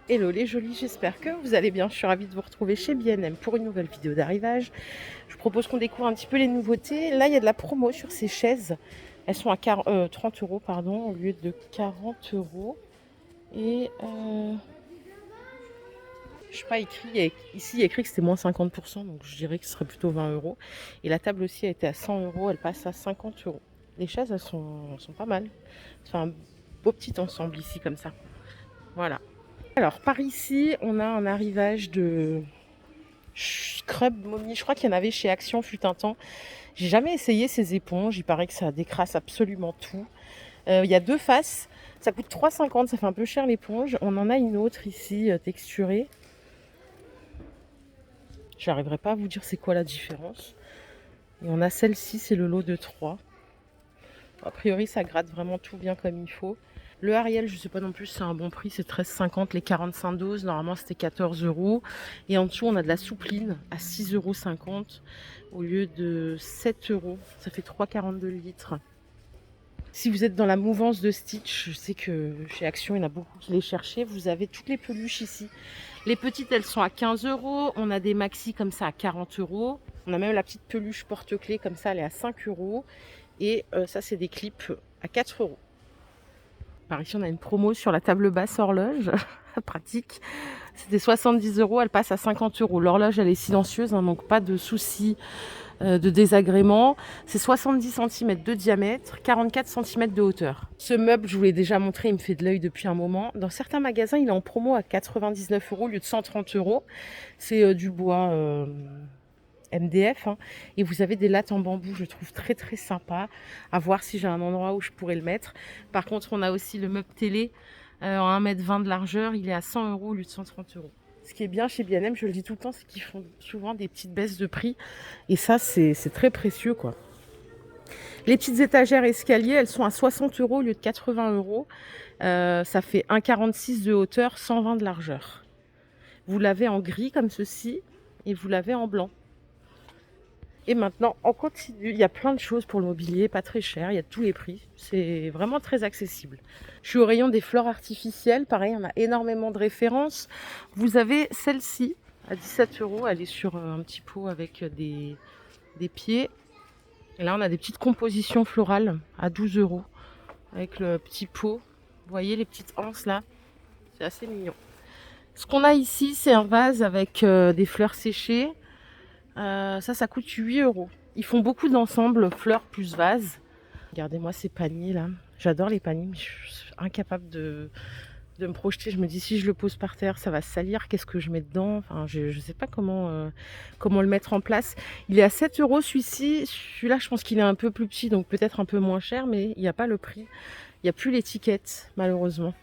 Hello les jolis, j'espère que vous allez bien. Je suis ravie de vous retrouver chez B&M pour une nouvelle vidéo d'arrivage. Je vous propose qu'on découvre un petit peu les nouveautés. Là, il y a de la promo sur ces chaises. Elles sont à 30 euros pardon, au lieu de 40 euros. Et je sais pas, ici il y a écrit que c'était moins 50%, donc je dirais que ce serait plutôt 20 euros. Et la table aussi a été à 100 euros, elle passe à 50 euros. Les chaises, elles sont pas mal. C'est un beau petit ensemble ici comme ça. Voilà. Alors par ici, on a un arrivage de scrub mommy. Je crois qu'il y en avait chez Action fut un temps. J'ai jamais essayé ces éponges. Il paraît que ça décrasse absolument tout. Il y a deux faces. Ça coûte 3,50. Ça fait un peu cher l'éponge. On en a une autre ici texturée. J'arriverai pas à vous dire c'est quoi la différence. Et on a celle-ci, c'est le lot de 3. A priori, ça gratte vraiment tout bien comme il faut. Le Ariel, je ne sais pas non plus, c'est un bon prix, c'est 13,50 les 45 doses. Normalement, c'était 14 euros. Et en dessous, on a de la soupline à 6,50 euros au lieu de 7 euros. Ça fait 3,42 litres. Si vous êtes dans la mouvance de Stitch, je sais que chez Action, il y en a beaucoup qui les cherchaient. Vous avez toutes les peluches ici. Les petites, elles sont à 15 euros. On a des maxi comme ça à 40 euros. On a même la petite peluche porte-clés comme ça, elle est à 5 euros. Et ça, c'est des clips à 4 euros. Par ici, on a une promo sur la table basse horloge. Pratique. C'était 70 euros, elle passe à 50 euros. L'horloge, elle est silencieuse, hein, donc pas de souci de désagrément. C'est 70 cm de diamètre, 44 cm de hauteur. Ce meuble, je vous l'ai déjà montré, il me fait de l'œil depuis un moment. Dans certains magasins, il est en promo à 99 euros au lieu de 130 euros. C'est du bois MDF, hein, et vous avez des lattes en bambou, je trouve très très sympa. À voir si j'ai un endroit où je pourrais le mettre. Par contre, on a aussi le meuble télé en 1,20 m de largeur, il est à 100 euros au lieu de 130 euros. Ce qui est bien chez B&M, je le dis tout le temps, c'est qu'ils font souvent des petites baisses de prix, et ça c'est très précieux quoi. Les petites étagères escaliers, elles sont à 60 euros au lieu de 80 euros. Ça fait 1,46 de hauteur, 120 de largeur. Vous l'avez en gris comme ceci, et vous l'avez en blanc. Et maintenant, on continue. Il y a plein de choses pour le mobilier, pas très cher. Il y a tous les prix. C'est vraiment très accessible. Je suis au rayon des fleurs artificielles. Pareil, on a énormément de références. Vous avez celle-ci à 17 euros. Elle est sur un petit pot avec des pieds. Et là, on a des petites compositions florales à 12 euros avec le petit pot. Vous voyez les petites anses là? C'est assez mignon. Ce qu'on a ici, c'est un vase avec des fleurs séchées. Ça coûte 8 euros. Ils font beaucoup d'ensembles fleurs plus vases. Regardez-moi ces paniers là. J'adore les paniers, mais je suis incapable de me projeter. Je me dis si je le pose par terre, ça va se salir. Qu'est-ce que je mets dedans? Enfin, je ne sais pas comment le mettre en place. Il est à 7 euros celui-ci. Celui-là, je pense qu'il est un peu plus petit, donc peut-être un peu moins cher, mais il n'y a pas le prix. Il n'y a plus l'étiquette, malheureusement.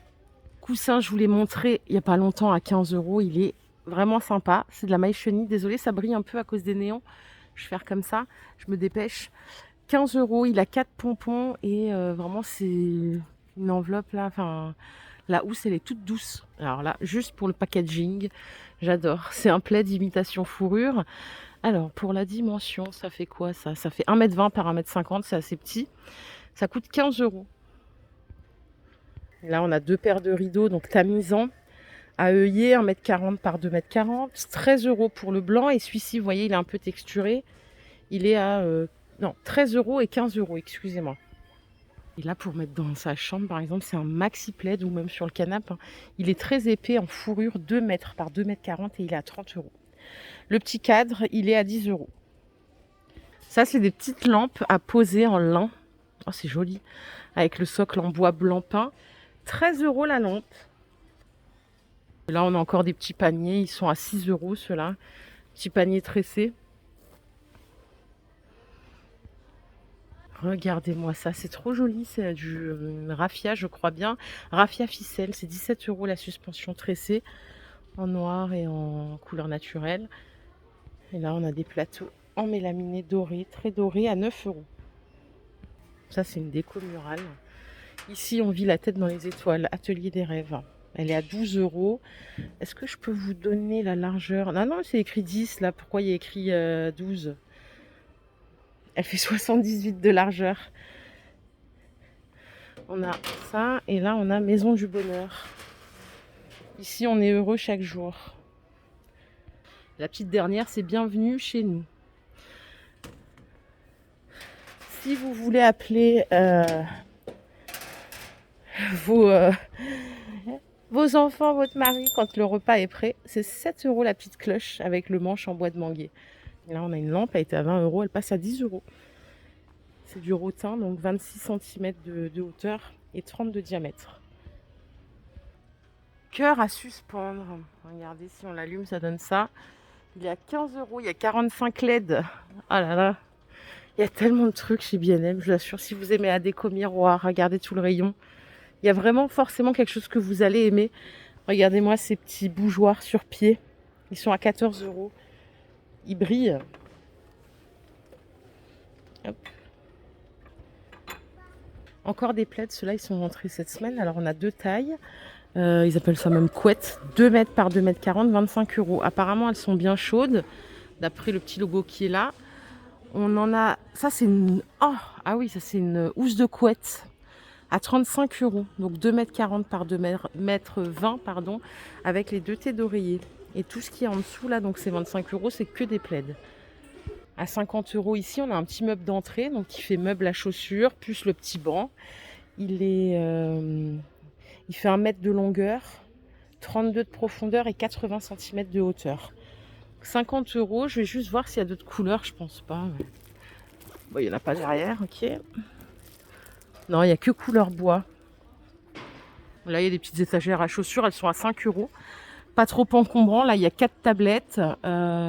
Coussin, je vous l'ai montré il n'y a pas longtemps à 15 euros. Il est vraiment sympa. C'est de la maille chenille. Désolée, ça brille un peu à cause des néons. Je vais faire comme ça. Je me dépêche. 15 euros. Il a 4 pompons et vraiment, c'est une enveloppe là. Enfin, la housse, elle est toute douce. Alors là, juste pour le packaging, j'adore. C'est un plaid d'imitation fourrure. Alors, pour la dimension, ça fait quoi ça? Ça fait 1,20 m par 1,50 m. C'est assez petit. Ça coûte 15 euros. Là, on a deux paires de rideaux, donc tamisant, à œillet, 1,40 m par 2,40 m. 13 euros pour le blanc. Et celui-ci, vous voyez, il est un peu texturé. Il est à 13 euros et 15 euros, excusez-moi. Et là, pour mettre dans sa chambre, par exemple, c'est un maxi plaid ou même sur le canapé. Hein. Il est très épais en fourrure, 2 mètres par 2,40 m et il est à 30 euros. Le petit cadre, il est à 10 euros. Ça, c'est des petites lampes à poser en lin. Oh, c'est joli. Avec le socle en bois blanc peint. 13 euros la lampe. Et là, on a encore des petits paniers. Ils sont à 6 euros, ceux-là. Petits paniers tressés. Regardez-moi ça, c'est trop joli. C'est du raffia, je crois bien. Raffia ficelle, c'est 17 euros la suspension tressée. En noir et en couleur naturelle. Et là, on a des plateaux en mélaminé doré, très doré, à 9 euros. Ça, c'est une déco murale. Ici, on vit la tête dans les étoiles. Atelier des rêves. Elle est à 12 euros. Est-ce que je peux vous donner la largeur? Non, c'est écrit 10 là. Pourquoi il y a écrit 12? Elle fait 78 de largeur. On a ça. Et là, on a Maison du Bonheur. Ici, on est heureux chaque jour. La petite dernière, c'est bienvenue chez nous. Si vous voulez appeler vos, vos enfants, votre mari, quand le repas est prêt, c'est 7 € la petite cloche avec le manche en bois de manguier. Et là, on a une lampe, elle était à 20 €, elle passe à 10 €. C'est du rotin, donc 26 cm de hauteur et 30 de diamètre. Cœur à suspendre. Regardez, si on l'allume, ça donne ça. Il est à 15 €, il y a 45 LED. Ah là là, il y a tellement de trucs chez B&M, je vous assure. Si vous aimez la déco miroir, regardez tout le rayon. Il y a vraiment forcément quelque chose que vous allez aimer. Regardez-moi ces petits bougeoirs sur pied. Ils sont à 14 €. Ils brillent. Hop. Encore des plaids, ceux-là ils sont rentrés cette semaine. Alors on a 2 tailles. Ils appellent ça même couette. 2 mètres par 2 mètres 40, 25 €. Apparemment elles sont bien chaudes, d'après le petit logo qui est là. On en a. Ça c'est une. Oh, ah oui, ça c'est une housse de couette à 35 €. Donc 2 mètres 40 par 2 mètres 20, pardon, avec les 2 têtes d'oreiller. Et tout ce qui est en dessous là, donc c'est 25 €, c'est que des plaids. À 50 € ici, on a un petit meuble d'entrée, donc qui fait meuble à chaussures, plus le petit banc. Il fait 1 mètre de longueur, 32 de profondeur et 80 cm de hauteur. 50 €, je vais juste voir s'il y a d'autres couleurs, je pense pas. Mais... Bon, il n'y en a pas derrière, ok. Non, il n'y a que couleur bois. Là, il y a des petites étagères à chaussures, elles sont à 5 €. Pas trop encombrant, là il y a 4 tablettes,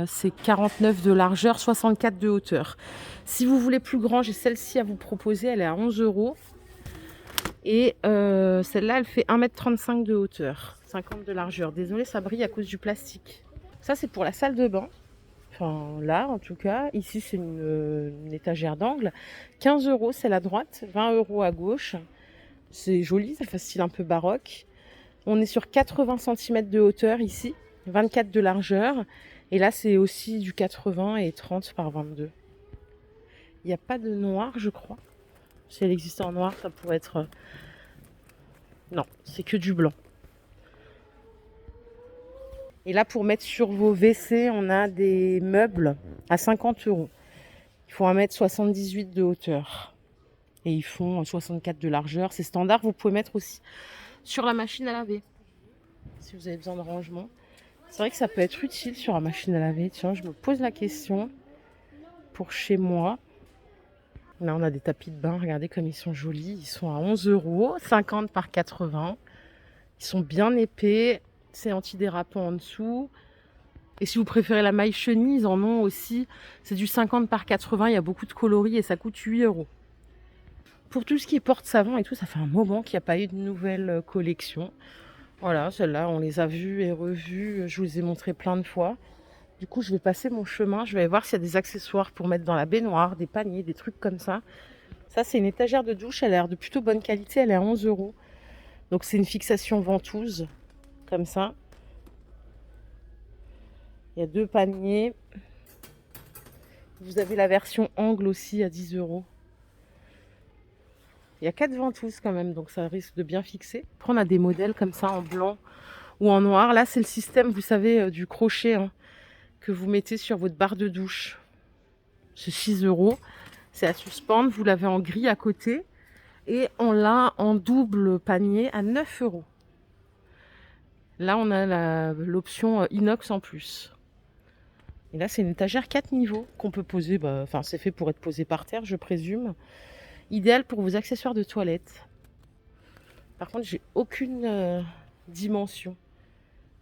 c'est 49 de largeur, 64 de hauteur. Si vous voulez plus grand, j'ai celle-ci à vous proposer, elle est à 11 €. Et celle-là, elle fait 1,35 m de hauteur, 50 de largeur. Désolée, ça brille à cause du plastique. Ça, c'est pour la salle de bain. Enfin, là, en tout cas. Ici, c'est une étagère d'angle. 15 €, c'est la droite. 20 € à gauche. C'est joli, ça fait style un peu baroque. On est sur 80 cm de hauteur ici. 24 de largeur. Et là, c'est aussi du 80 et 30 par 22. Il n'y a pas de noir, je crois. Si elle existait en noir, ça pourrait être... Non, c'est que du blanc. Et là, pour mettre sur vos WC, on a des meubles à 50 €. Ils font 1,78 m de hauteur. Et ils font 64 de largeur. C'est standard, vous pouvez mettre aussi sur la machine à laver. Si vous avez besoin de rangement. C'est vrai que ça peut être utile sur la machine à laver. Tiens, je me pose la question pour chez moi. Là, on a des tapis de bain. Regardez comme ils sont jolis. Ils sont à 11 €, 50 par 80. Ils sont bien épais. C'est antidérapant en dessous. Et si vous préférez la maille chenille, ils en ont aussi. C'est du 50 par 80. Il y a beaucoup de coloris et ça coûte 8 €. Pour tout ce qui est porte-savon et tout, ça fait un moment qu'il n'y a pas eu de nouvelle collection. Voilà, celles-là, on les a vues et revues. Je vous les ai montrées plein de fois. Du coup, je vais passer mon chemin. Je vais voir s'il y a des accessoires pour mettre dans la baignoire, des paniers, des trucs comme ça. Ça, c'est une étagère de douche. Elle a l'air de plutôt bonne qualité. Elle est à 11 €. Donc, c'est une fixation ventouse, comme ça. Il y a 2 paniers. Vous avez la version angle aussi à 10 €. Il y a 4 ventouses quand même, donc ça risque de bien fixer. Après, on a des modèles comme ça en blanc ou en noir. Là, c'est le système, vous savez, du crochet hein, que vous mettez sur votre barre de douche. C'est 6 €. C'est à suspendre. Vous l'avez en gris à côté. Et on l'a en double panier à 9 €. Là, on a l'option inox en plus. Et là, c'est une étagère 4 niveaux qu'on peut poser. Enfin, c'est fait pour être posé par terre, je présume. Idéal pour vos accessoires de toilette. Par contre, j'ai aucune dimension.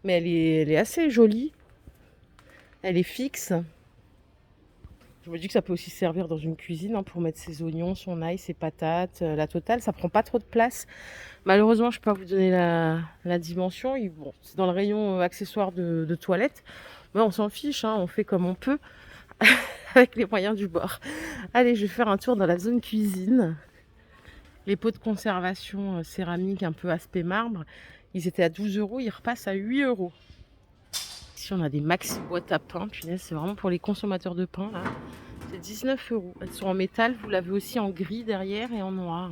Mais elle est assez jolie. Elle est fixe. Je me dis que ça peut aussi servir dans une cuisine hein, pour mettre ses oignons, son ail, ses patates, la totale. Ça prend pas trop de place. Malheureusement, je peux pas vous donner la dimension. Bon, c'est dans le rayon accessoires de toilette. Mais on s'en fiche, hein, on fait comme on peut avec les moyens du bord. Allez, je vais faire un tour dans la zone cuisine. Les pots de conservation céramique un peu aspect marbre, ils étaient à 12 €, ils repassent à 8 €. Ici, on a des maxi boîtes à pain. Punaise, c'est vraiment pour les consommateurs de pain, là. C'est 19 €. Elles sont en métal. Vous l'avez aussi en gris derrière et en noir.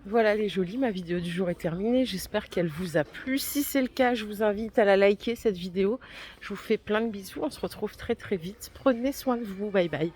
Voilà les jolis, ma vidéo du jour est terminée. J'espère qu'elle vous a plu. Si c'est le cas, je vous invite à la liker cette vidéo. Je vous fais plein de bisous. On se retrouve très très vite. Prenez soin de vous. Bye bye.